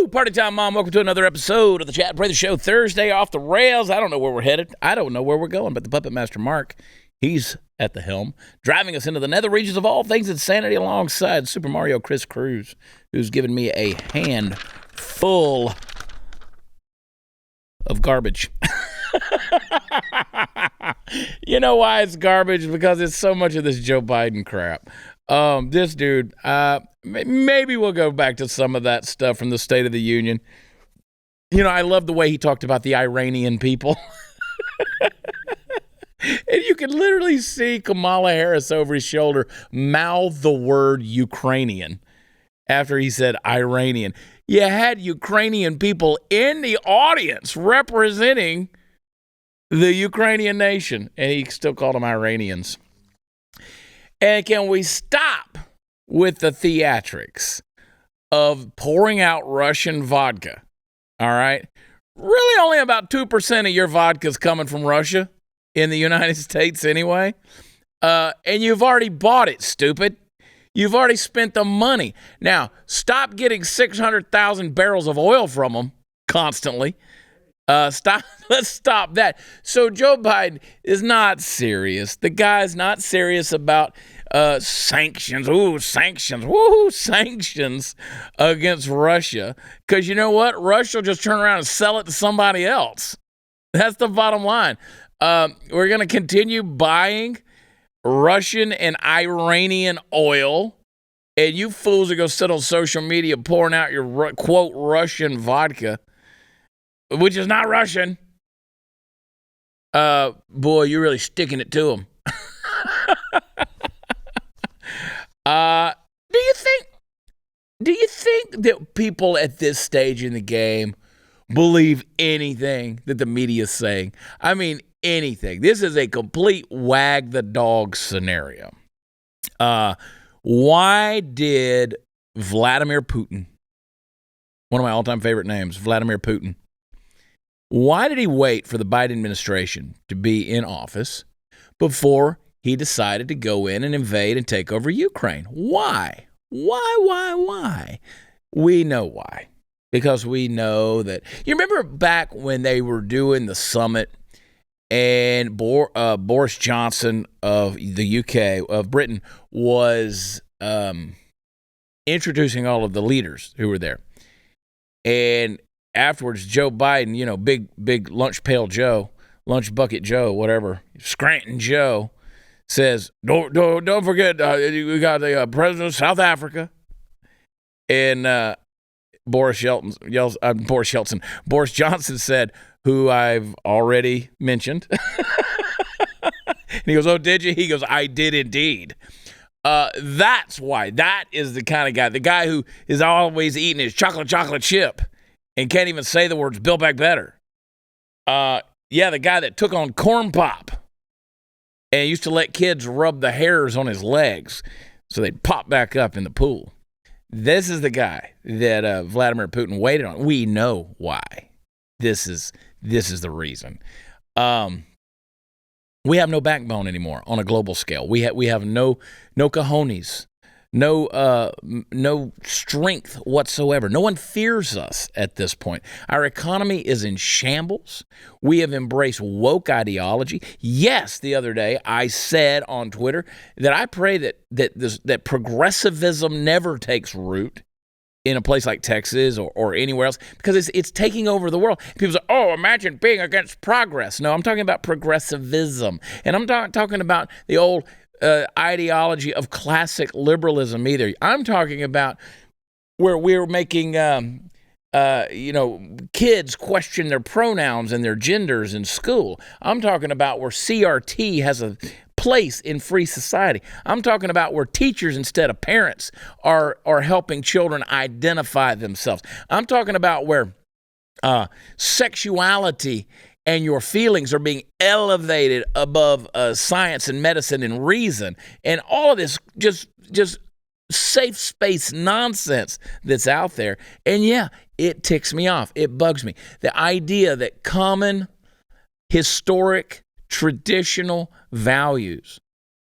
Party time, Mom. Welcome to another episode of the Chad Prather Show. Thursday off the rails. I don't know where we're headed. I don't know where we're going, but the Puppet Master Mark, he's at the helm, driving us into the nether regions of all things insanity alongside Super Mario Chris Cruz, who's given me a hand full of garbage. You know why it's garbage? Because it's so much of this Joe Biden crap. This dude, maybe we'll go back to some of that stuff from the State of the Union. You know, I love the way he talked about the Iranian people. And you can literally see Kamala Harris over his shoulder mouth the word Ukrainian after he said Iranian. You had Ukrainian people in the audience representing the Ukrainian nation, and he still called them Iranians. And can we stop with the theatrics of pouring out Russian vodka? All right? Really only about 2% of your vodka is coming from Russia in the United States anyway. And you've already bought it, stupid. You've already spent the money. Now, stop getting 600,000 barrels of oil from them constantly. Stop. Let's stop that. So Joe Biden is not serious. The guy's not serious about sanctions. Ooh, sanctions. Woo, sanctions against Russia. Because you know what? Russia will just turn around and sell it to somebody else. That's the bottom line. We're going to continue buying Russian and Iranian oil. And you fools are going to sit on social media pouring out your, quote, Russian vodka, which is not Russian. Boy, you're really sticking it to them. Do you think that people at this stage in the game believe anything that the media is saying? I mean, anything. This is a complete wag the dog scenario. Why did Vladimir Putin, one of my all-time favorite names, Vladimir Putin, why did he wait for the Biden administration to be in office before he decided to go in and invade and take over Ukraine? Why? Why? We know why. Because we know that... You remember back when they were doing the summit and Boris Johnson of the UK, of Britain, was introducing all of the leaders who were there. And afterwards, Joe Biden, you know, big lunch bucket Joe, whatever, Scranton Joe, says, don't forget, we got the president of South Africa, and Boris Johnson said, who I've already mentioned. And he goes, oh, did you? He goes, I did indeed. That's why. That is the kind of guy, the guy who is always eating his chocolate chip and can't even say the words Build Back Better. The guy that took on Corn Pop and used to let kids rub the hairs on his legs so they'd pop back up in the pool. This is the guy that Vladimir Putin waited on. We know why. This is the reason. We have no backbone anymore on a global scale. We have no cojones. No strength whatsoever. No one fears us at this point. Our economy is in shambles. We have embraced woke ideology. Yes, the other day I said on Twitter that I pray that progressivism never takes root in a place like Texas or anywhere else, because it's taking over the world. People say, oh, imagine being against progress. No, I'm talking about progressivism. And I'm talking about the old ideology of classic liberalism either. I'm talking about where we're making, kids question their pronouns and their genders in school. I'm talking about where CRT has a place in free society. I'm talking about where teachers instead of parents are helping children identify themselves. I'm talking about where sexuality and your feelings are being elevated above science and medicine and reason, and all of this just safe space nonsense that's out there. And yeah, it ticks me off. It bugs me. The idea that common, historic, traditional values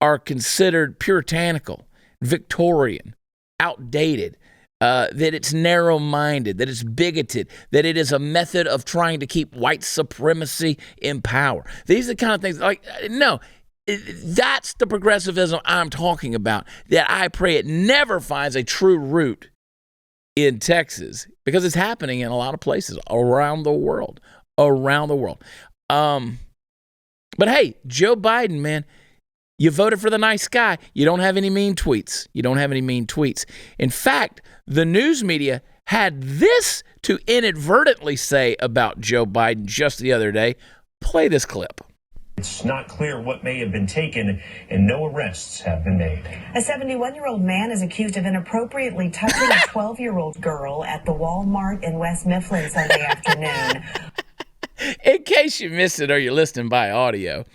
are considered puritanical, Victorian, outdated, that it's narrow-minded, that it's bigoted, that it is a method of trying to keep white supremacy in power. These are the kind of things that's the progressivism I'm talking about, that I pray it never finds a true root in Texas, because it's happening in a lot of places around the world. But hey, Joe Biden, man, you voted for the nice guy. You don't have any mean tweets. In fact, the news media had this to inadvertently say about Joe Biden just the other day. Play this clip. It's not clear what may have been taken, and no arrests have been made. A 71-year-old man is accused of inappropriately touching a 12-year-old girl at the Walmart in West Mifflin Sunday afternoon. In case you missed it or you're listening by audio,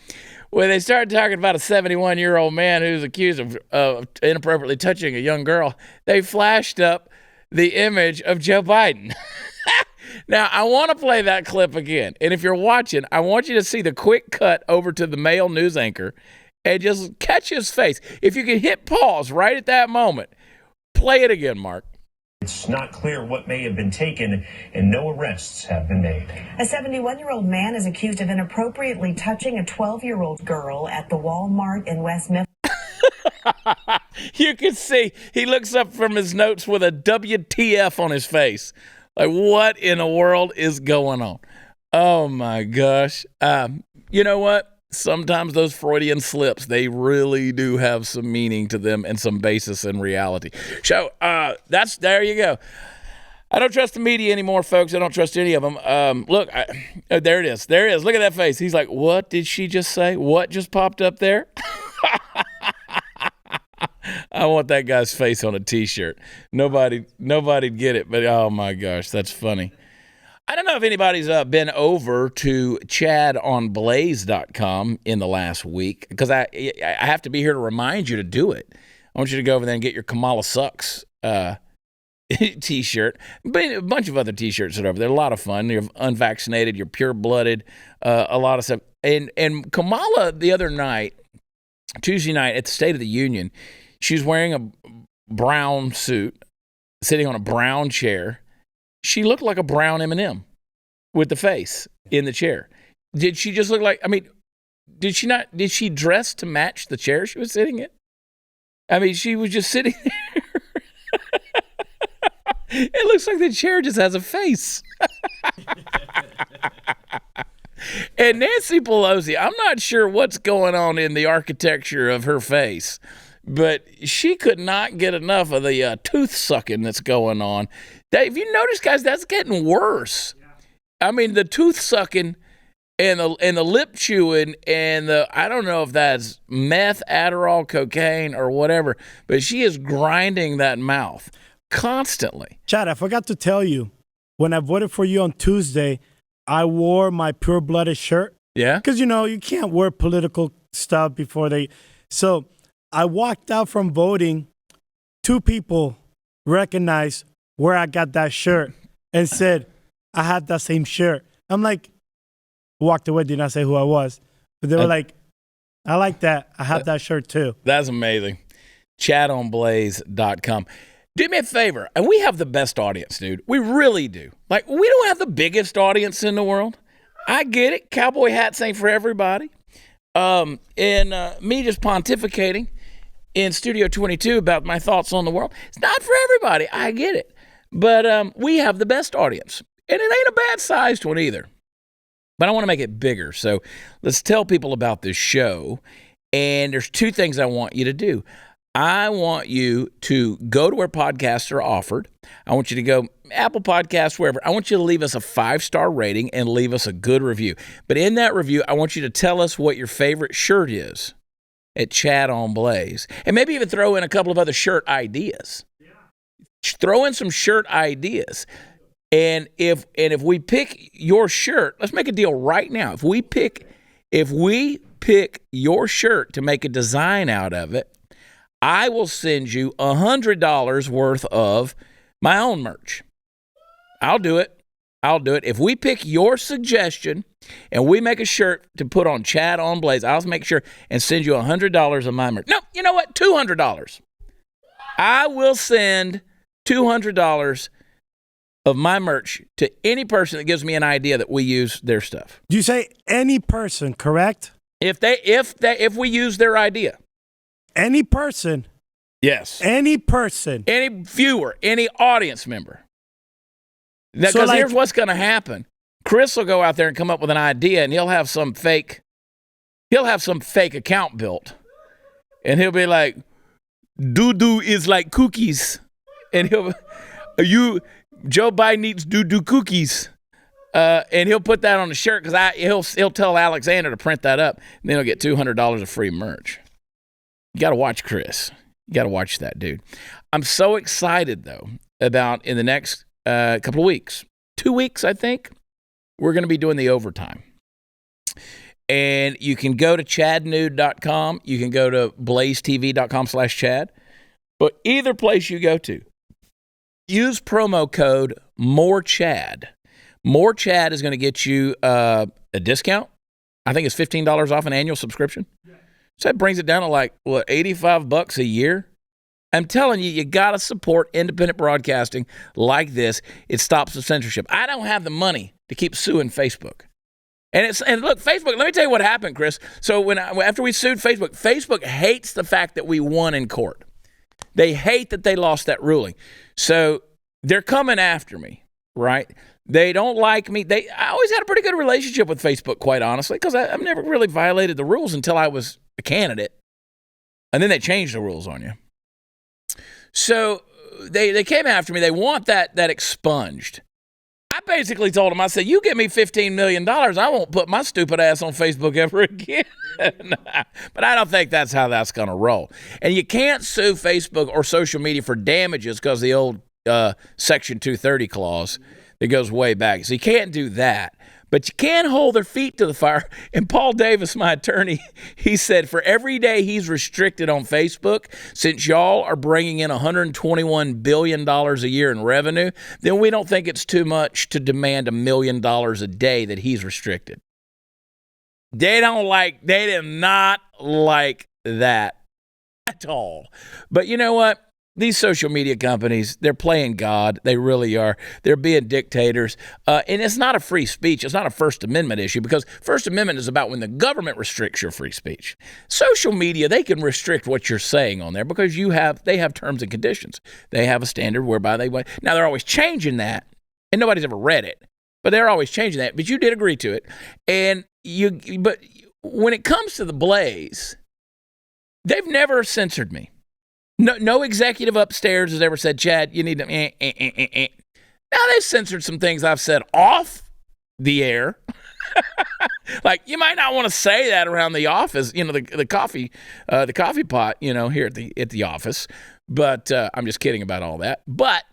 when they started talking about a 71-year-old man who's accused of inappropriately touching a young girl, they flashed up the image of Joe Biden. Now, I want to play that clip again. And if you're watching, I want you to see the quick cut over to the male news anchor and just catch his face. If you can hit pause right at that moment, play it again, Mark. It's not clear what may have been taken, and no arrests have been made. A 71-year-old man is accused of inappropriately touching a 12-year-old girl at the Walmart in West Mifflin. You can see he looks up from his notes with a WTF on his face. Like, what in the world is going on? Oh, my gosh. You know what? Sometimes those Freudian slips, they really do have some meaning to them and some basis in reality. So there you go. I don't trust the media anymore, folks. I don't trust any of them. Look, there it is. Look at that face. He's like, what did she just say? What just popped up there? I want that guy's face on a T-shirt. Nobody'd get it, but oh my gosh, that's funny. I don't know if anybody's been over to chadonblaze.com in the last week, because I have to be here to remind you to do it. I want you to go over there and get your Kamala Sucks T-shirt. A bunch of other T-shirts that are over there. A lot of fun. You're unvaccinated. You're pure-blooded. A lot of stuff. And Kamala the other night, Tuesday night at the State of the Union, she was wearing a brown suit, sitting on a brown chair. She looked like a brown M&M with the face in the chair. Did she just look like, did she dress to match the chair she was sitting in? She was just sitting there. It looks like the chair just has a face. And Nancy Pelosi, I'm not sure what's going on in the architecture of her face, but she could not get enough of the tooth sucking that's going on. If you notice, guys, that's getting worse. The tooth sucking and the lip chewing and I don't know if that's meth, Adderall, cocaine, or whatever, but she is grinding that mouth constantly. Chad, I forgot to tell you, when I voted for you on Tuesday, I wore my pure-blooded shirt. Yeah? Because, you can't wear political stuff before they... So I walked out from voting. 2 people recognized where I got that shirt and said, I had that same shirt. I'm like, walked away, did not say who I was. But they were like, I like that. I have that shirt too. That's amazing. chadonblaze.com. Do me a favor, and we have the best audience, dude. We really do. We don't have the biggest audience in the world. I get it. Cowboy hats ain't for everybody. And me just pontificating in Studio 22 about my thoughts on the world, it's not for everybody. I get it. But we have the best audience. And it ain't a bad-sized one either. But I want to make it bigger. So let's tell people about this show. And there's 2 things I want you to do. I want you to go to where podcasts are offered. I want you to go Apple Podcasts, wherever. I want you to leave us a 5-star rating and leave us a good review. But in that review, I want you to tell us what your favorite shirt is at Chad on Blaze. And maybe even throw in a couple of other shirt ideas. Yeah. Throw in some shirt ideas. And if we pick your shirt, let's make a deal right now. If we pick your shirt to make a design out of it, I will send you $100 worth of my own merch. I'll do it. If we pick your suggestion and we make a shirt to put on Chad on Blaze, I'll make sure and send you $100 of my merch. No, you know what? $200. I will send $200 of my merch to any person that gives me an idea that we use their stuff. You say any person, correct? If we use their idea. Any person. Yes. Any person. Any viewer, any audience member. Because here's what's going to happen. Chris will go out there and come up with an idea, and he'll have some fake account built. And he'll be like, doo-doo is like cookies. And Joe Biden eats doo-doo cookies. And he'll put that on the shirt because he'll tell Alexander to print that up. And then he'll get $200 of free merch. You got to watch Chris. You got to watch that dude. I'm so excited, though, about in the next couple of weeks, 2 weeks, I think, we're going to be doing the overtime. And you can go to chadnude.com. You can go to blazetv.com/Chad. But either place you go to, use promo code MORECHAD. MORECHAD is going to get you a discount. I think it's $15 off an annual subscription. So that brings it down to $85 a year. I'm telling you, you got to support independent broadcasting like this. It stops the censorship. I don't have the money to keep suing Facebook. And look, Facebook, let me tell you what happened, Chris. So after we sued Facebook hates the fact that we won in court. They hate that they lost that ruling. So they're coming after me, right? They don't like me. I always had a pretty good relationship with Facebook, quite honestly, because I've never really violated the rules until I was a candidate. And then they changed the rules on you. So they came after me. They want that expunged. I basically told them, I said, you give me $15 million, I won't put my stupid ass on Facebook ever again. But I don't think that's how that's going to roll. And you can't sue Facebook or social media for damages because the old Section 230 clause that goes way back. So you can't do that. But you can hold their feet to the fire. And Paul Davis, my attorney, he said for every day he's restricted on Facebook, since y'all are bringing in $121 billion a year in revenue, then we don't think it's too much to demand $1 million a day that he's restricted. They did not like that at all. But you know what? These social media companies, they're playing God. They really are. They're being dictators. And it's not a free speech. It's not a First Amendment issue because First Amendment is about when the government restricts your free speech. Social media, they can restrict what you're saying on there because they have terms and conditions. They have a standard whereby now they're always changing that, and nobody's ever read it, but they're always changing that. But you did agree to it. But when it comes to the Blaze, they've never censored me. No executive upstairs has ever said, Chad, you need to. Now, they've censored some things I've said off the air. Like, you might not want to say that around the office, the coffee pot, here at the office. But I'm just kidding about all that. But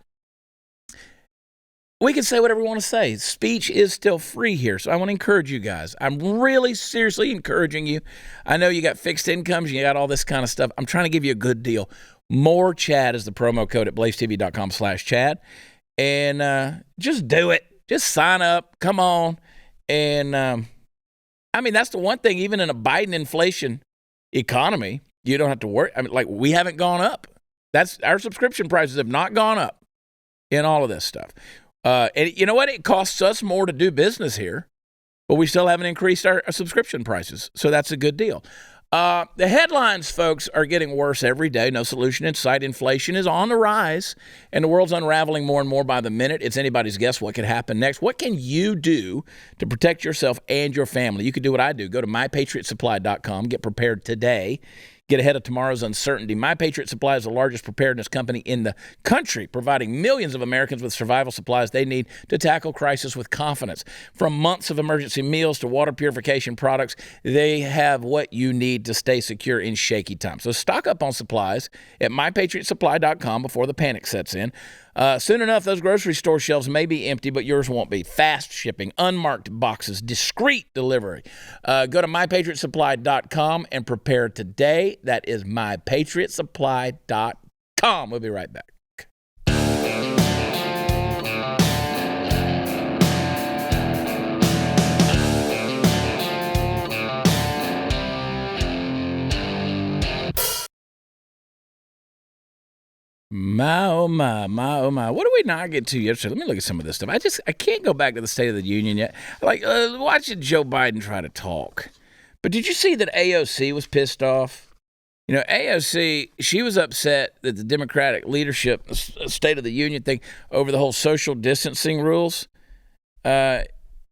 we can say whatever we want to say. Speech is still free here. So I want to encourage you guys. I'm really seriously encouraging you. I know you got fixed incomes. You got all this kind of stuff. I'm trying to give you a good deal. More Chad is the promo code at blazetv.com/Chad. And just do it. Just sign up. Come on. And that's the one thing, even in a Biden inflation economy, you don't have to worry. We haven't gone up. Our subscription prices have not gone up in all of this stuff. And you know what? It costs us more to do business here, but we still haven't increased our subscription prices. So that's a good deal. The headlines, folks, are getting worse every day. No solution in sight. Inflation is on the rise, and the world's unraveling more and more by the minute. It's anybody's guess what could happen next. What can you do to protect yourself and your family? You can do what I do. Go to mypatriotsupply.com. Get prepared today. Get ahead of tomorrow's uncertainty. My Patriot Supply is the largest preparedness company in the country, providing millions of Americans with survival supplies they need to tackle crisis with confidence. From months of emergency meals to water purification products, they have what you need to stay secure in shaky times. So stock up on supplies at mypatriotsupply.com before the panic sets in. Soon enough, those grocery store shelves may be empty, but yours won't be. Fast shipping, unmarked boxes, discreet delivery. Go to mypatriotsupply.com and prepare today. That is mypatriotsupply.com. We'll be right back. My, oh, my, my, oh, my. What did we not get to yesterday? Let me look at some of this stuff. I can't go back to the State of the Union yet. Like, watching Joe Biden try to talk. But did you see that AOC was pissed off? You know, AOC, she was upset that the Democratic leadership, State of the Union thing, over the whole social distancing rules.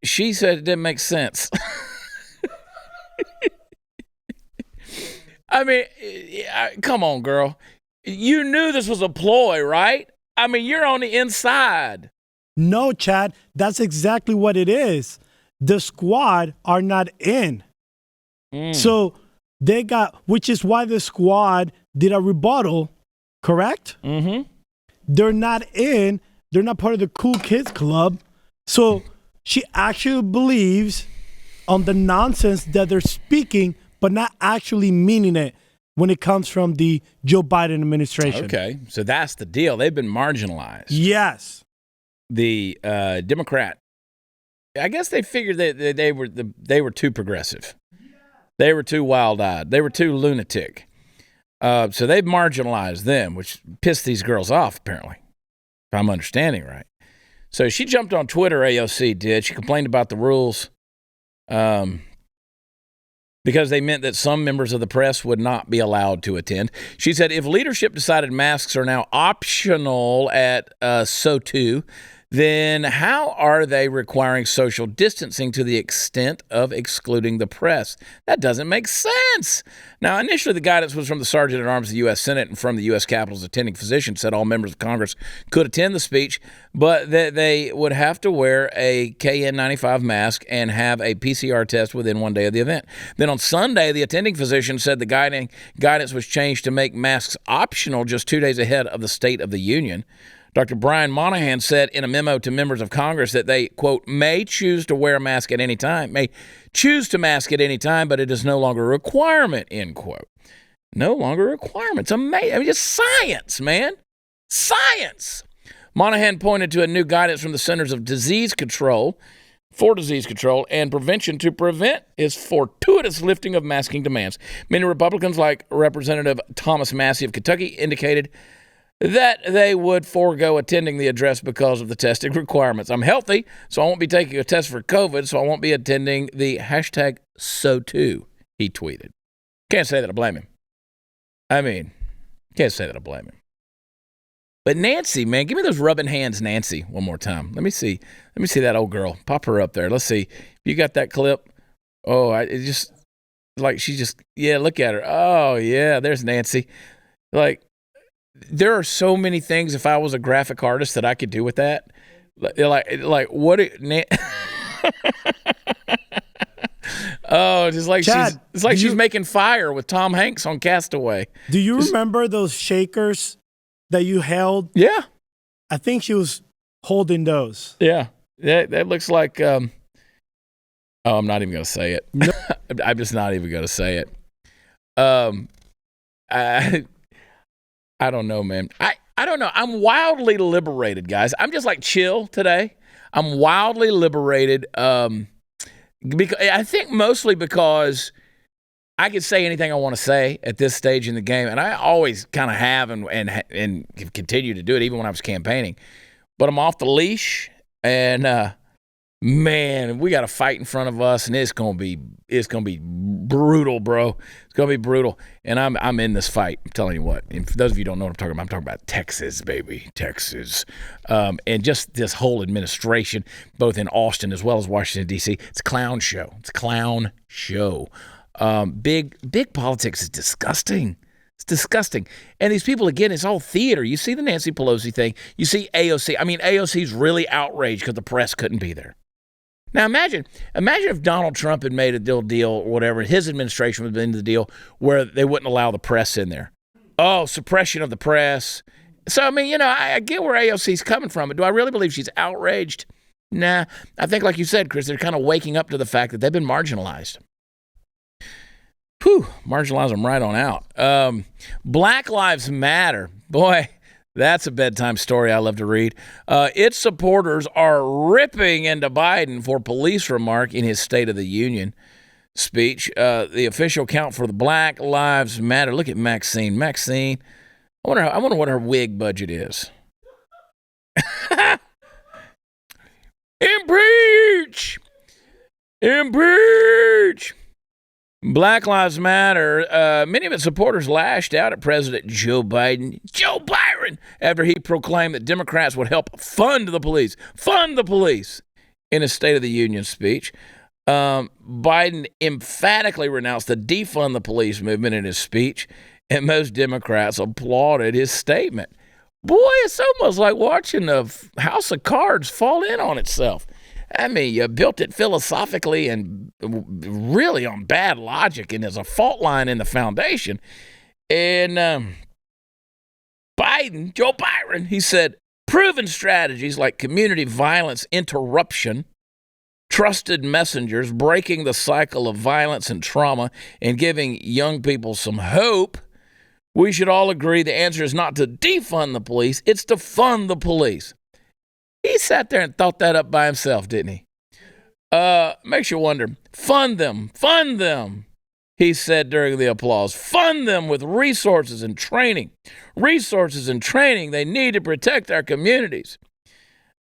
She said it didn't make sense. I mean, come on, girl. You knew this was a ploy, right? I mean, you're on the inside. No, Chad, that's exactly what it is. The squad are not in. So they got, which is why the squad did a rebuttal, correct? Mm-hmm. They're not in. They're not part of the cool kids club. So she actually believes on the nonsense that they're speaking, but not actually meaning it when it comes from the Joe Biden administration. Okay, so that's the deal. They've been marginalized. Yes. The Democrat, I guess they figured that they were too progressive. They were too wild-eyed. They were too lunatic. So they've marginalized them, which pissed these girls off, apparently, if I'm understanding right. So she jumped on Twitter, AOC did. She complained about the rules because they meant that some members of the press would not be allowed to attend. She said, if leadership decided masks are now optional at SO2, then how are they requiring social distancing to the extent of excluding the press? That doesn't make sense. Now, initially, the guidance was from the Sergeant at Arms of the U.S. Senate and from the U.S. Capitol's attending physician, said all members of Congress could attend the speech, but that they would have to wear a KN95 mask and have a PCR test within 1 day of the event. Then on Sunday, the attending physician said the guidance was changed to make masks optional just 2 days ahead of the State of the Union. Dr. Brian Monahan said in a memo to members of Congress that they, quote, may choose to wear a mask at any time, but it is no longer a requirement, end quote. No longer a requirement. It's amazing. I mean, just science, man. Science. Monahan pointed to a new guidance from the Centers of Disease Control and Prevention to prevent its fortuitous lifting of masking demands. Many Republicans, like Representative Thomas Massey of Kentucky, indicated that they would forego attending the address because of the testing requirements. I'm healthy, so I won't be taking a test for COVID, so I won't be attending the hashtag #SoToo, he tweeted. Can't say that I blame him. Can't say that I blame him. But Nancy, man, give me those rubbing hands, Nancy, one more time. Let me see that old girl. Pop her up there. Let's see. You got that clip? Oh, look at her. Oh, yeah, there's Nancy. Like, there are so many things if I was a graphic artist that I could do with that. Like what? Oh, just like Chad, she's making fire with Tom Hanks on Castaway. Do you remember those shakers that you held? Yeah, I think she was holding those. Yeah, that looks like. I'm not even gonna say it. No. I'm just not even gonna say it. I don't know, man. I don't know. I'm wildly liberated, guys. I'm just like chill today. I'm wildly liberated. Because I think mostly because I can say anything I want to say at this stage in the game, and I always kind of have and continue to do it even when I was campaigning. But I'm off the leash, and man, we got a fight in front of us, and it's gonna be brutal, bro. It's gonna be brutal, and I'm in this fight. I'm telling you what. And for those of you who don't know what I'm talking about Texas, baby, Texas, and just this whole administration, both in Austin as well as Washington D.C. It's a clown show. Big politics is disgusting. It's disgusting. And these people, again, it's all theater. You see the Nancy Pelosi thing. You see AOC. I mean, AOC's really outraged because the press couldn't be there. Now, imagine if Donald Trump had made a deal or whatever, his administration would have been the deal where they wouldn't allow the press in there. Oh, suppression of the press. So, I mean, I get where AOC's coming from, but do I really believe she's outraged? Nah. I think, like you said, Chris, they're kind of waking up to the fact that they've been marginalized. Marginalize them right on out. Black Lives Matter. Boy, that's a bedtime story I love to read. Its supporters are ripping into Biden for police remark in his State of the Union speech. The official count for the Black Lives Matter. Look at Maxine. Maxine, I wonder what her wig budget is. Impeach! Impeach! Black Lives Matter. Many of its supporters lashed out at President Joe Biden, Joe Byron, after he proclaimed that Democrats would help fund the police in his State of the Union speech. Biden emphatically renounced the defund the police movement in his speech, and most Democrats applauded his statement. Boy, it's almost like watching the house of cards fall in on itself. I mean, you built it philosophically and really on bad logic, and there's a fault line in the foundation. And Joe Byron, he said, proven strategies like community violence interruption, trusted messengers, breaking the cycle of violence and trauma, and giving young people some hope. We should all agree the answer is not to defund the police, it's to fund the police. He sat there and thought that up by himself, didn't he? Makes you wonder. Fund them, he said during the applause. Fund them with resources and training they need to protect our communities.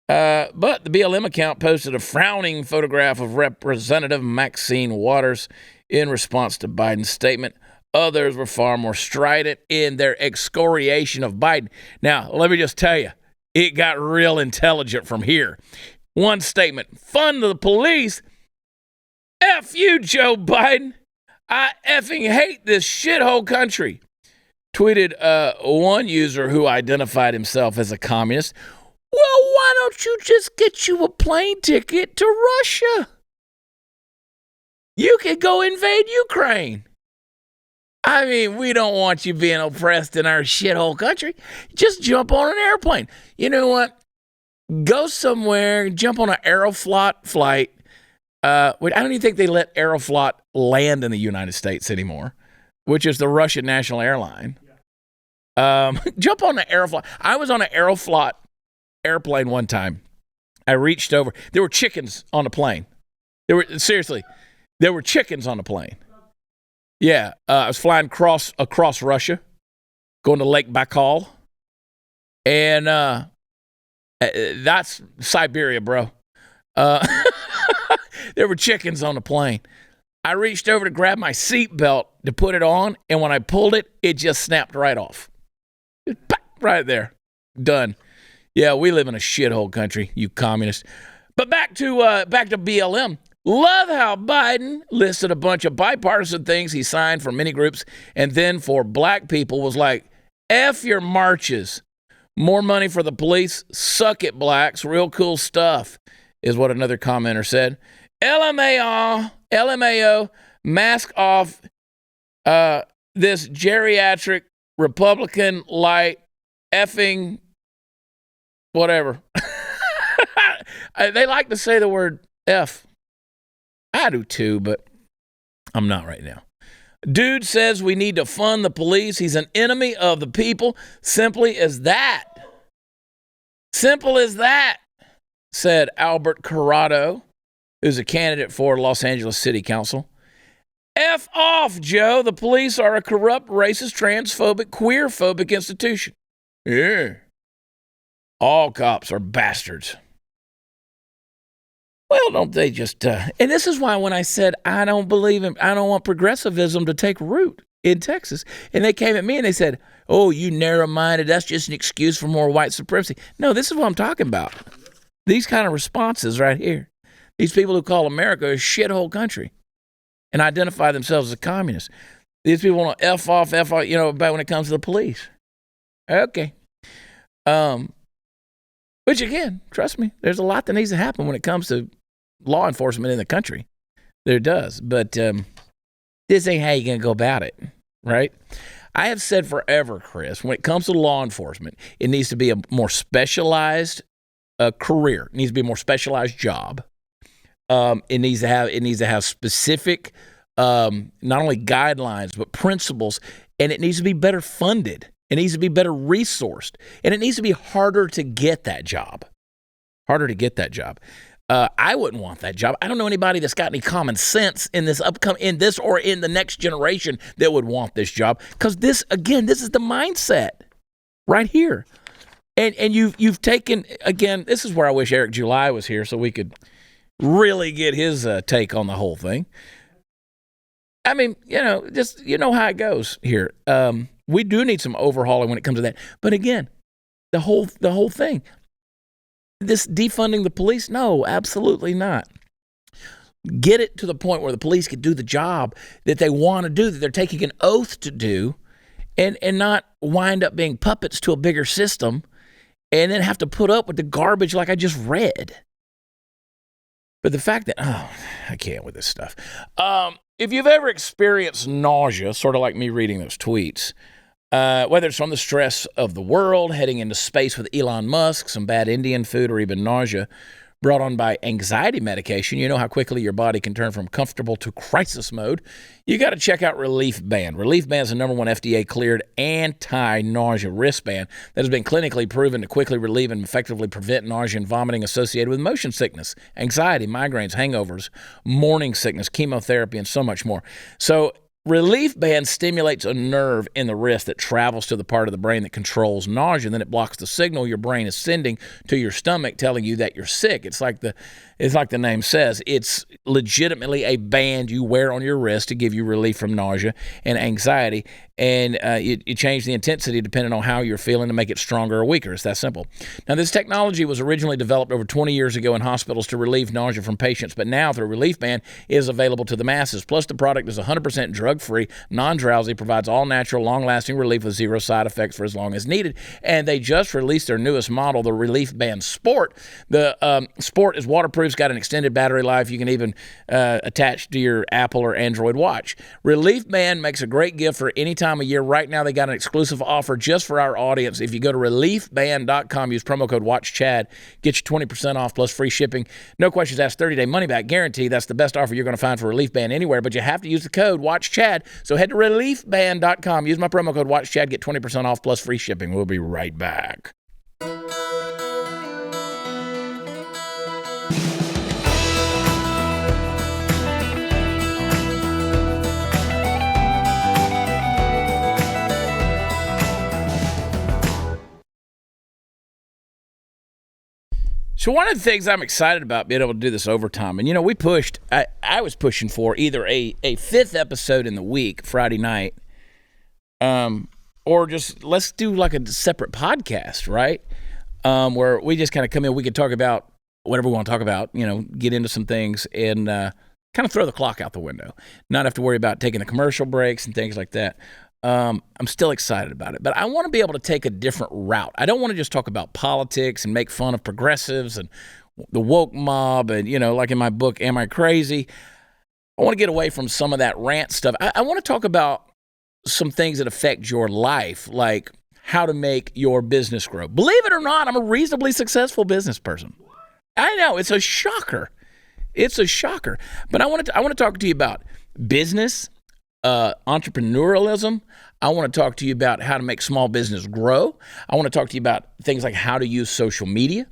But the BLM account posted a frowning photograph of Representative Maxine Waters in response to Biden's statement. Others were far more strident in their excoriation of Biden. Now, let me just tell you, it got real intelligent from here. One statement, fund the police. F you, Joe Biden. I effing hate this shithole country, tweeted one user who identified himself as a communist. Well, why don't you just get you a plane ticket to Russia? You could go invade Ukraine. I mean, we don't want you being oppressed in our shithole country. Just jump on an airplane. You know what? Go somewhere, jump on an Aeroflot flight. I don't even think they let Aeroflot land in the United States anymore, which is the Russian national airline. Jump on an Aeroflot. I was on an Aeroflot airplane one time. I reached over. There were chickens on the plane. There were chickens on the plane. Yeah, I was flying across Russia, going to Lake Baikal, and that's Siberia, bro. There were chickens on the plane. I reached over to grab my seatbelt to put it on, and when I pulled it, it just snapped right off. Right there. Done. Yeah, we live in a shithole country, you communists. But back to BLM. Love how Biden listed a bunch of bipartisan things he signed for many groups, and then for black people was like, F your marches. More money for the police. Suck it, blacks. Real cool stuff, is what another commenter said. LMAO, mask off this geriatric Republican light effing whatever. They like to say the word F. I do too, but I'm not right now. Dude says we need to fund the police. He's an enemy of the people. Simply as that. Simple as that, said Albert Corrado, who's a candidate for Los Angeles City Council. F off, Joe. The police are a corrupt, racist, transphobic, queerphobic institution. Yeah. All cops are bastards. Well, don't they just... and this is why when I said I don't want progressivism to take root in Texas, and they came at me and they said, oh, you narrow-minded, that's just an excuse for more white supremacy. No, this is what I'm talking about. These kind of responses right here. These people who call America a shithole country and identify themselves as communists. These people want to F off, about when it comes to the police. Okay. Which, again, trust me, there's a lot that needs to happen when it comes to law enforcement in the country. There does. But this ain't how you're going to go about it, right? I have said forever, Chris, when it comes to law enforcement, it needs to be a more specialized career. It needs to be a more specialized job. It needs to have specific, not only guidelines, but principles, and it needs to be better funded. It needs to be better resourced, and it needs to be harder to get that job. I wouldn't want that job. I don't know anybody that's got any common sense in this or in the next generation that would want this job. Because this is the mindset. right here. And you've taken, again, this is where I wish Eric July was here so we could really get his take on the whole thing. I mean, just how it goes here. We do need some overhauling when it comes to that. But again, the whole thing, this defunding the police, no, absolutely not. Get it to the point where the police can do the job that they want to do, that they're taking an oath to do, and not wind up being puppets to a bigger system and then have to put up with the garbage like I just read. But the fact that, I can't with this stuff. If you've ever experienced nausea, sort of like me reading those tweets, whether it's from the stress of the world, heading into space with Elon Musk, some bad Indian food, or even nausea brought on by anxiety medication, you know how quickly your body can turn from comfortable to crisis mode. You got to check out Relief Band. Relief Band is the number one FDA-cleared anti-nausea wristband that has been clinically proven to quickly relieve and effectively prevent nausea and vomiting associated with motion sickness, anxiety, migraines, hangovers, morning sickness, chemotherapy, and so much more. So Relief Band stimulates a nerve in the wrist that travels to the part of the brain that controls nausea, and then it blocks the signal your brain is sending to your stomach telling you that you're sick. It's like the name says. It's legitimately a band you wear on your wrist to give you relief from nausea and anxiety, and you change the intensity depending on how you're feeling to make it stronger or weaker. It's that simple. Now, this technology was originally developed over 20 years ago in hospitals to relieve nausea from patients, but now through Relief Band is available to the masses. Plus, the product is 100% drug-free, non-drowsy, provides all-natural, long-lasting relief with zero side effects for as long as needed. And they just released their newest model, the Relief Band Sport. The Sport is waterproof. It's got an extended battery life. You can even attach to your Apple or Android watch. Relief Band makes a great gift for any time of year. Right now, they got an exclusive offer just for our audience. If you go to reliefband.com, use promo code WatchChad, get you 20% off plus free shipping. No questions asked, 30-day money-back guarantee. That's the best offer you're going to find for Relief Band anywhere, but you have to use the code WatchChad. So head to reliefband.com, use my promo code WatchChad, get 20% off plus free shipping. We'll be right back. So one of the things I'm excited about being able to do this overtime, and we pushed, I was pushing for either a fifth episode in the week, Friday night, or just let's do like a separate podcast, right? Where we just kind of come in, we can talk about whatever we want to talk about, get into some things and kind of throw the clock out the window, not have to worry about taking the commercial breaks and things like that. I'm still excited about it, but I want to be able to take a different route. I don't want to just talk about politics and make fun of progressives and the woke mob and, like in my book, Am I Crazy? I want to get away from some of that rant stuff. I want to talk about some things that affect your life, like how to make your business grow. Believe it or not, I'm a reasonably successful business person. I know, it's a shocker. It's a shocker. But I want to talk to you about business, entrepreneurialism. I want to talk to you about how to make small business grow. I want to talk to you about things like how to use social media.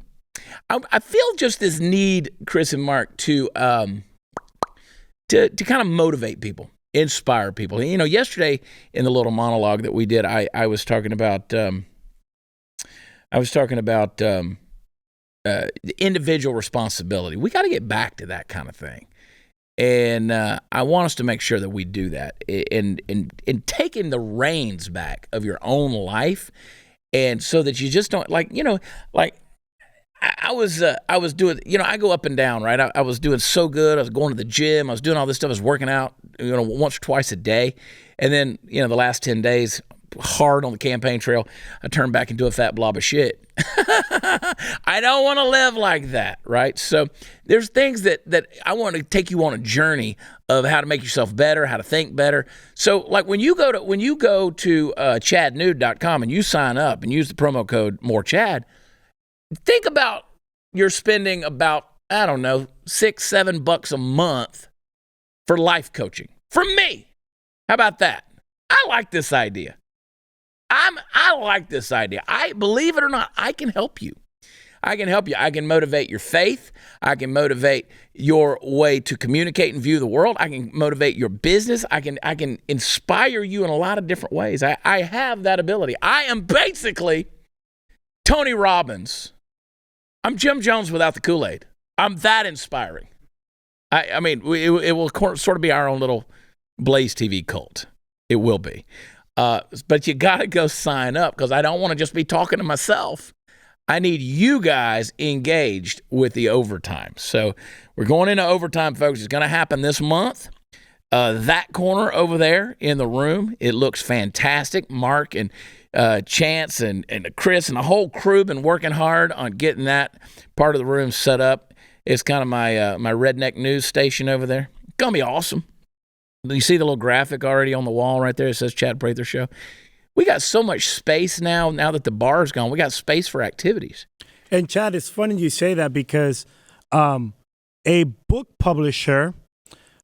I feel just this need, Chris and Mark, to kind of motivate people, inspire people. Yesterday in the little monologue that we did, I was talking about the individual responsibility. We got to get back to that kind of thing. And I want us to make sure that we do that in taking the reins back of your own life, and so that you just don't I was doing, I go up and down, right? I was doing so good. I was going to the gym. I was doing all this stuff. I was working out, once or twice a day. And then, the last 10 days, hard on the campaign trail, I turned back into a fat blob of shit. I don't want to live like that, right? So there's things that I want to take you on a journey of how to make yourself better, how to think better. So like when you go to chadnude.com and you sign up and use the promo code MoreChad, think about you're spending about, I don't know, $6-7 a month for life coaching from me. How about that? I like this idea. I like this idea. I believe it or not, I can help you. I can help you. I can motivate your faith. I can motivate your way to communicate and view the world. I can motivate your business. I can inspire you in a lot of different ways. I have that ability. I am basically Tony Robbins. I'm Jim Jones without the Kool-Aid. I'm that inspiring. I mean, it will sort of be our own little Blaze TV cult. It will be. But you got to go sign up because I don't want to just be talking to myself. I need you guys engaged with the overtime. So we're going into overtime, folks. It's going to happen this month. That corner over there in the room, it looks fantastic. Mark and Chance and Chris and the whole crew been working hard on getting that part of the room set up. It's kind of my redneck news station over there. It's going to be awesome. You see the little graphic already on the wall right there? It says Chad Prather Show. We got so much space now that the bar's gone. We got space for activities. And Chad, it's funny you say that because a book publisher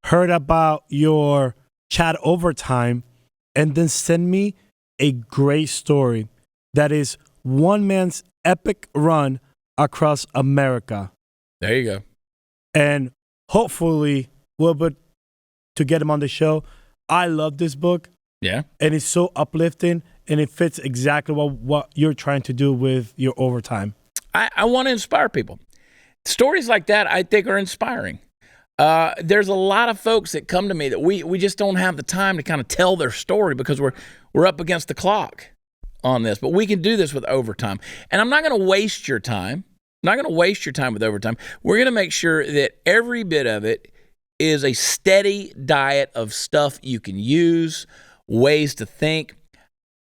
heard about your Chad Overtime and then sent me a great story that is one man's epic run across America. There you go. And hopefully we'll be to get him on the show. I love this book. Yeah. And it's so uplifting, and it fits exactly what you're trying to do with your overtime. I want to inspire people. Stories like that, I think, are inspiring. There's a lot of folks that come to me that we just don't have the time to kind of tell their story because we're up against the clock on this. But we can do this with overtime. And I'm not going to waste your time. I'm not going to waste your time with overtime. We're going to make sure that every bit of it is a steady diet of stuff you can use, ways to think.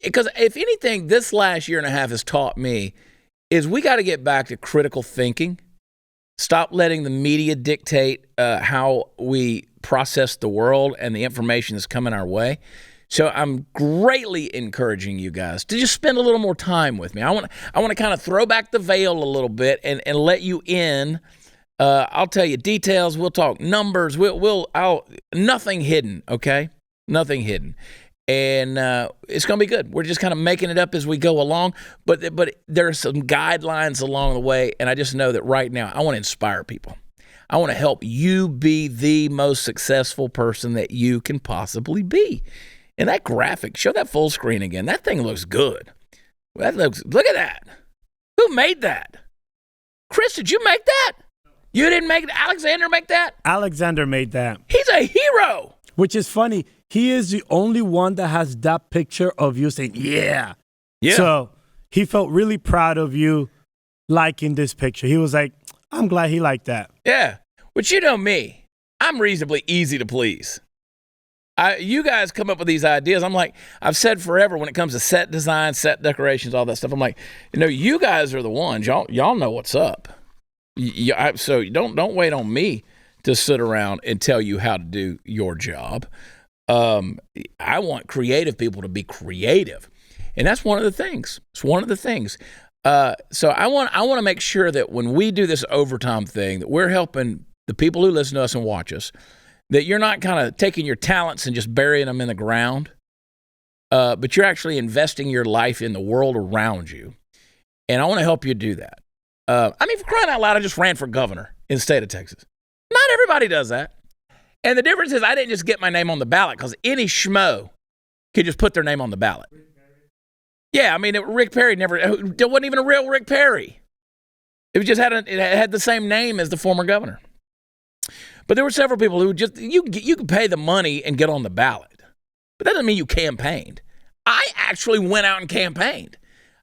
Because if anything, this last year and a half has taught me is we got to get back to critical thinking. Stop letting the media dictate how we process the world and the information that's coming our way. So I'm greatly encouraging you guys to just spend a little more time with me. I want to kind of throw back the veil a little bit and let you in. I'll tell you details. We'll talk numbers. Nothing hidden. Okay, nothing hidden. And it's going to be good. We're just kind of making it up as we go along. But there are some guidelines along the way. And I just know that right now I want to inspire people. I want to help you be the most successful person that you can possibly be. And that graphic, show that full screen again. That thing looks good. Look at that. Who made that? Chris, did you make that? You didn't make it? Alexander make that? Alexander made that. He's a hero. Which is funny. He is the only one that has that picture of you saying, yeah. So he felt really proud of you liking this picture. He was like, I'm glad he liked that. Yeah. But you know me. I'm reasonably easy to please. You guys come up with these ideas. I'm like, I've said forever when it comes to set design, set decorations, all that stuff. I'm like, you guys are the ones. Y'all know what's up. So don't wait on me to sit around and tell you how to do your job. I want creative people to be creative. And that's one of the things. It's one of the things. So I want to make sure that when we do this overtime thing, that we're helping the people who listen to us and watch us, that you're not kind of taking your talents and just burying them in the ground, but you're actually investing your life in the world around you. And I want to help you do that. For crying out loud, I just ran for governor in the state of Texas. Not everybody does that. And the difference is I didn't just get my name on the ballot because any schmo could just put their name on the ballot. Yeah, Rick Perry it wasn't even a real Rick Perry. It just it had the same name as the former governor. But there were several people who just, you could pay the money and get on the ballot. But that doesn't mean you campaigned. I actually went out and campaigned.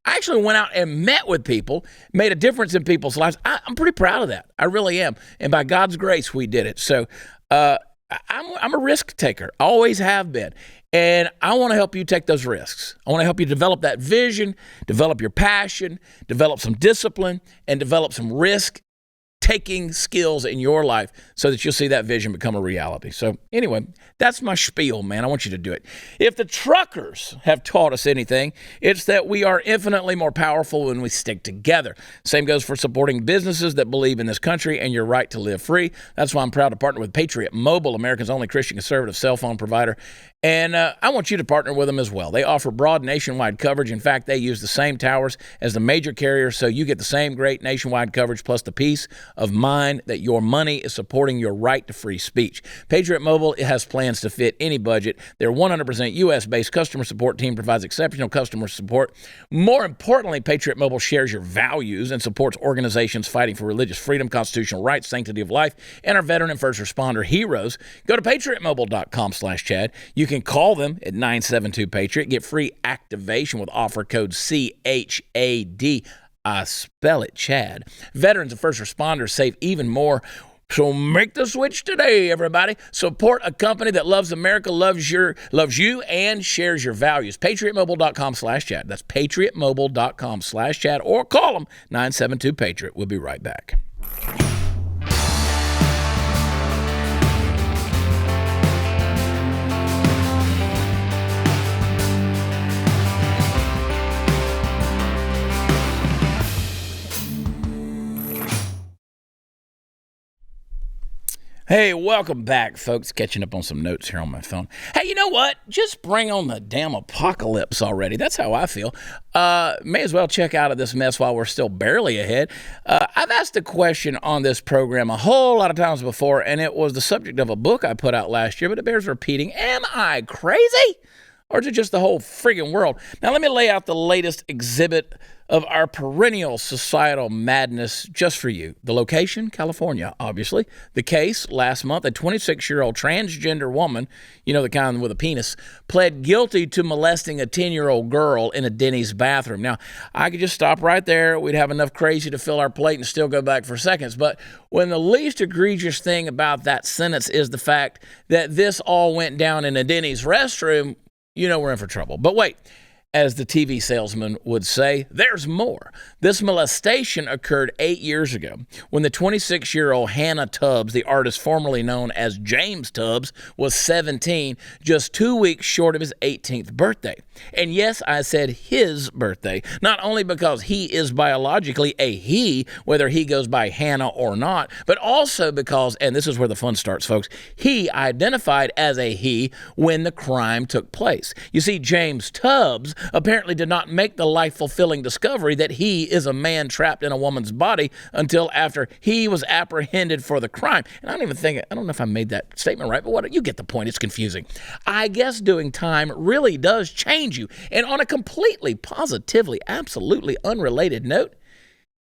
I actually went out and met with people, made a difference in people's lives. I'm pretty proud of that. I really am. And by God's grace, we did it. So I'm a risk taker. Always have been. And I want to help you take those risks. I want to help you develop that vision, develop your passion, develop some discipline, and develop some risk-taking skills in your life so that you'll see that vision become a reality. So anyway, that's my spiel, man. I want you to do it. If the truckers have taught us anything, it's that we are infinitely more powerful when we stick together. Same goes for supporting businesses that believe in this country and your right to live free. That's why I'm proud to partner with Patriot Mobile, America's only Christian conservative cell phone provider. And I want you to partner with them as well. They offer broad nationwide coverage. In fact, they use the same towers as the major carriers, so you get the same great nationwide coverage plus the peace of mind that your money is supporting your right to free speech. Patriot Mobile has plans to fit any budget. Their 100% U.S.-based customer support team provides exceptional customer support. More importantly, Patriot Mobile shares your values and supports organizations fighting for religious freedom, constitutional rights, sanctity of life, and our veteran and first responder heroes. Go to patriotmobile.com/Chad. You can call them at 972-PATRIOT. Get free activation with offer code CHAD. I spell it Chad. Veterans and first responders save even more. So make the switch today, everybody. Support a company that loves America, loves you, and shares your values. PatriotMobile.com/Chad. That's PatriotMobile.com/Chad. Or call them 972-PATRIOT. We'll be right back. Hey, welcome back, folks. Catching up on some notes here on my phone. Hey, you know what? Just bring on the damn apocalypse already. That's how I feel. May as well check out of this mess while we're still barely ahead. I've asked a question on this program a whole lot of times before, and it was the subject of a book I put out last year, but it bears repeating. Am I crazy? Or is it just the whole friggin' world? Now, let me lay out the latest exhibit of our perennial societal madness just for you. The location, California, obviously. The case, last month, a 26-year-old transgender woman, you know, the kind with a penis, pled guilty to molesting a 10-year-old girl in a Denny's bathroom. Now, I could just stop right there. We'd have enough crazy to fill our plate and still go back for seconds. But when the least egregious thing about that sentence is the fact that this all went down in a Denny's restroom, you know we're in for trouble. But wait, as the TV salesman would say, there's more. This molestation occurred 8 years ago when the 26-year-old Hannah Tubbs, the artist formerly known as James Tubbs, was 17, just 2 weeks short of his 18th birthday. And yes, I said his birthday, not only because he is biologically a he, whether he goes by Hannah or not, but also because, and this is where the fun starts, folks, he identified as a he when the crime took place. You see, James Tubbs apparently did not make the life-fulfilling discovery that he is a man trapped in a woman's body until after he was apprehended for the crime. And I don't know if I made that statement right, but you get the point. It's confusing. I guess doing time really does change you. And on a completely, positively, absolutely unrelated note,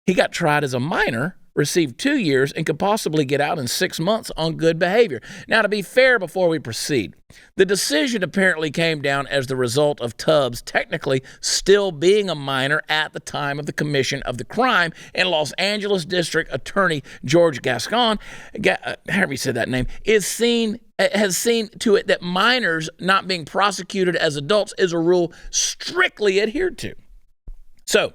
he got tried as a minor, received 2 years, and could possibly get out in 6 months on good behavior. Now, to be fair, before we proceed, the decision apparently came down as the result of Tubbs technically still being a minor at the time of the commission of the crime, and Los Angeles District Attorney George Gascon, however you said that name, has seen to it that minors not being prosecuted as adults is a rule strictly adhered to. So,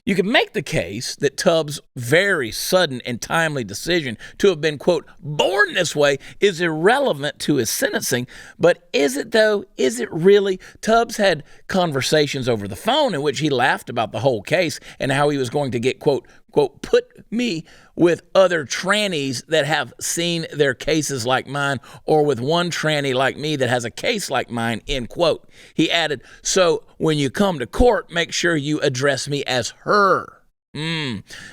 you can make the case that Tubbs' very sudden and timely decision to have been, quote, born this way is irrelevant to his sentencing. But is it, though? Is it really? Tubbs had conversations over the phone in which he laughed about the whole case and how he was going to get, quote, put me with other trannies that have seen their cases like mine, or with one tranny like me that has a case like mine, end quote. He added, so when you come to court, make sure you address me as her.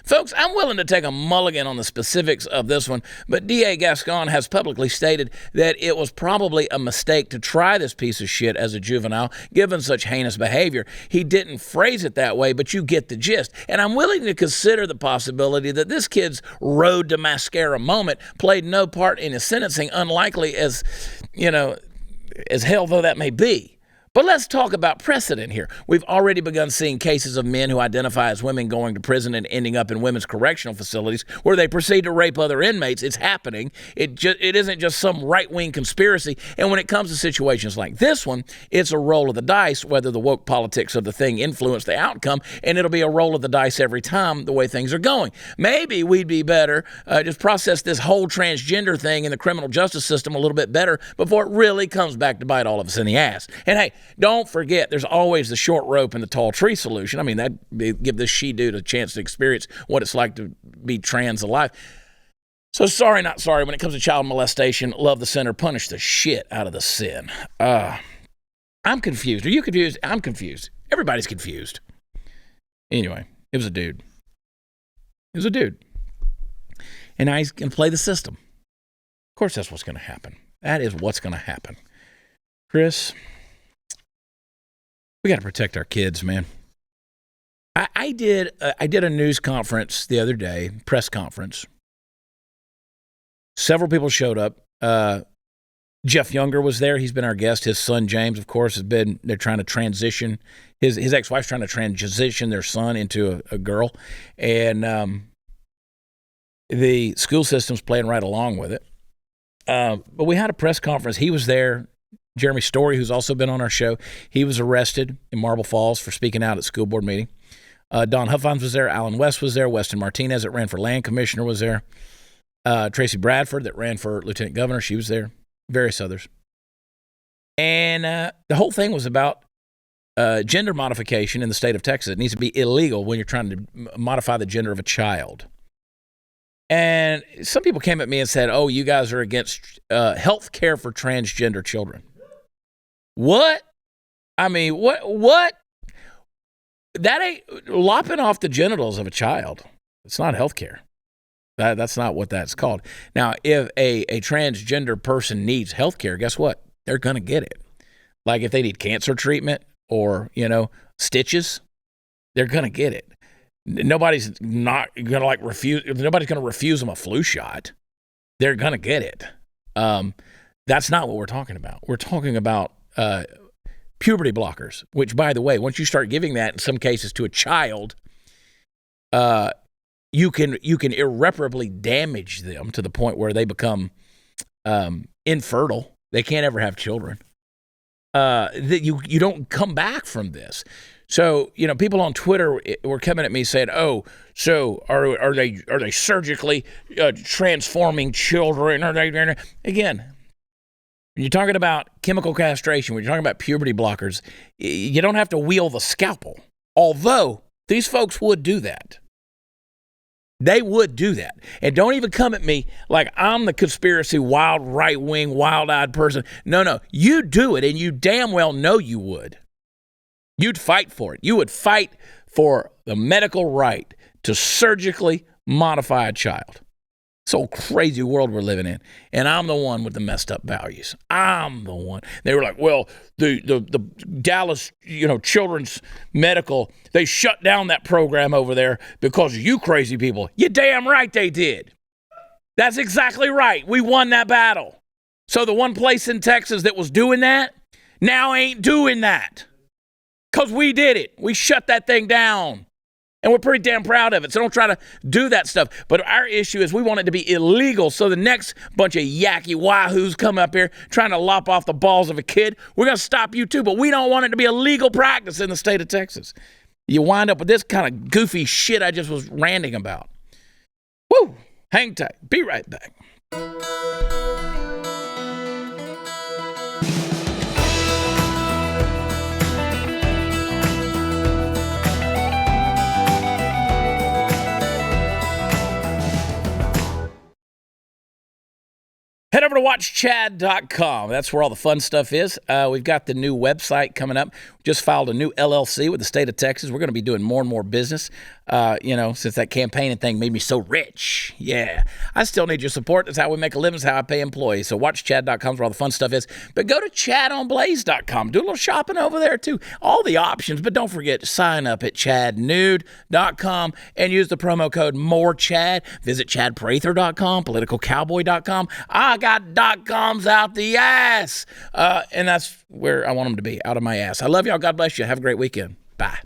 Folks, I'm willing to take a mulligan on the specifics of this one, but D.A. Gascon has publicly stated that it was probably a mistake to try this piece of shit as a juvenile, given such heinous behavior. He didn't phrase it that way, but you get the gist. And I'm willing to consider the possibility that this kid's road to mascara moment played no part in his sentencing, unlikely as hell though that may be. But let's talk about precedent here. We've already begun seeing cases of men who identify as women going to prison and ending up in women's correctional facilities where they proceed to rape other inmates. It's happening. It isn't just some right-wing conspiracy. And when it comes to situations like this one, it's a roll of the dice whether the woke politics of the thing influence the outcome, and it'll be a roll of the dice every time the way things are going. Maybe we'd be better just process this whole transgender thing in the criminal justice system a little bit better before it really comes back to bite all of us in the ass. And hey, don't forget, there's always the short rope and the tall tree solution. I mean, that'd give this she-dude a chance to experience what it's like to be trans alive. So sorry, not sorry. When it comes to child molestation, love the sinner, punish the shit out of the sin. I'm confused. Are you confused? I'm confused. Everybody's confused. Anyway, it was a dude. It was a dude. And now he's going to play the system. Of course, that's what's going to happen. That is what's going to happen. Chris, we got to protect our kids, man. I did a news conference the other day, press conference. Several people showed up. Jeff Younger was there. He's been our guest. His son, James, of course, they're trying to transition. His ex-wife's trying to transition their son into a girl. And the school system's playing right along with it. But we had a press conference. He was there. Jeremy Story, who's also been on our show, he was arrested in Marble Falls for speaking out at school board meeting. Don Huffines was there. Alan West was there. Weston Martinez, that ran for land commissioner, was there. Tracy Bradford, that ran for lieutenant governor, she was there. Various others. And the whole thing was about gender modification in the state of Texas. It needs to be illegal when you're trying to modify the gender of a child. And some people came at me and said, oh, you guys are against health care for transgender children. What? I mean, what? That ain't lopping off the genitals of a child. It's not health care. That's not what that's called. Now, if a transgender person needs health care, guess what? They're going to get it. Like if they need cancer treatment or, stitches, they're going to get it. Nobody's not going to refuse. Nobody's going to refuse them a flu shot. They're going to get it. That's not what we're talking about. We're talking about puberty blockers, which, by the way, once you start giving that in some cases to a child, you can irreparably damage them to the point where they become infertile. They can't ever have children. That you don't come back from this. So, people on Twitter were coming at me saying, "Oh, so are they surgically transforming children? Are they?" Again, when you're talking about chemical castration, when you're talking about puberty blockers, you don't have to wield the scalpel. Although these folks would do that. They would do that. And don't even come at me like I'm the conspiracy, wild, right-wing, wild-eyed person. No. You do it, and you damn well know you would. You'd fight for it. You would fight for the medical right to surgically modify a child. This old crazy world we're living in. And I'm the one with the messed up values. I'm the one. They were like, well, the Dallas, Children's Medical, they shut down that program over there because of you crazy people. You damn right they did. That's exactly right. We won that battle. So the one place in Texas that was doing that now ain't doing that. Because we did it. We shut that thing down. And we're pretty damn proud of it. So don't try to do that stuff. But our issue is we want it to be illegal. So the next bunch of yacky wahoos come up here trying to lop off the balls of a kid, we're going to stop you too. But we don't want it to be a legal practice in the state of Texas. You wind up with this kind of goofy shit I just was ranting about. Woo! Hang tight. Be right back. Head over to watchchad.com. That's where all the fun stuff is. We've got the new website coming up. Just filed a new LLC with the state of Texas. We're going to be doing more and more business, since that campaigning thing made me so rich. Yeah. I still need your support. That's how we make a living. That's how I pay employees. So watchchad.com is where all the fun stuff is. But go to chadonblaze.com. Do a little shopping over there, too. All the options. But don't forget to sign up at chadnude.com and use the promo code MORECHAD. Visit chadprather.com, politicalcowboy.com. I got .coms out the ass. And that's where I want them to be, out of my ass. I love y'all. God bless you. Have a great weekend. Bye.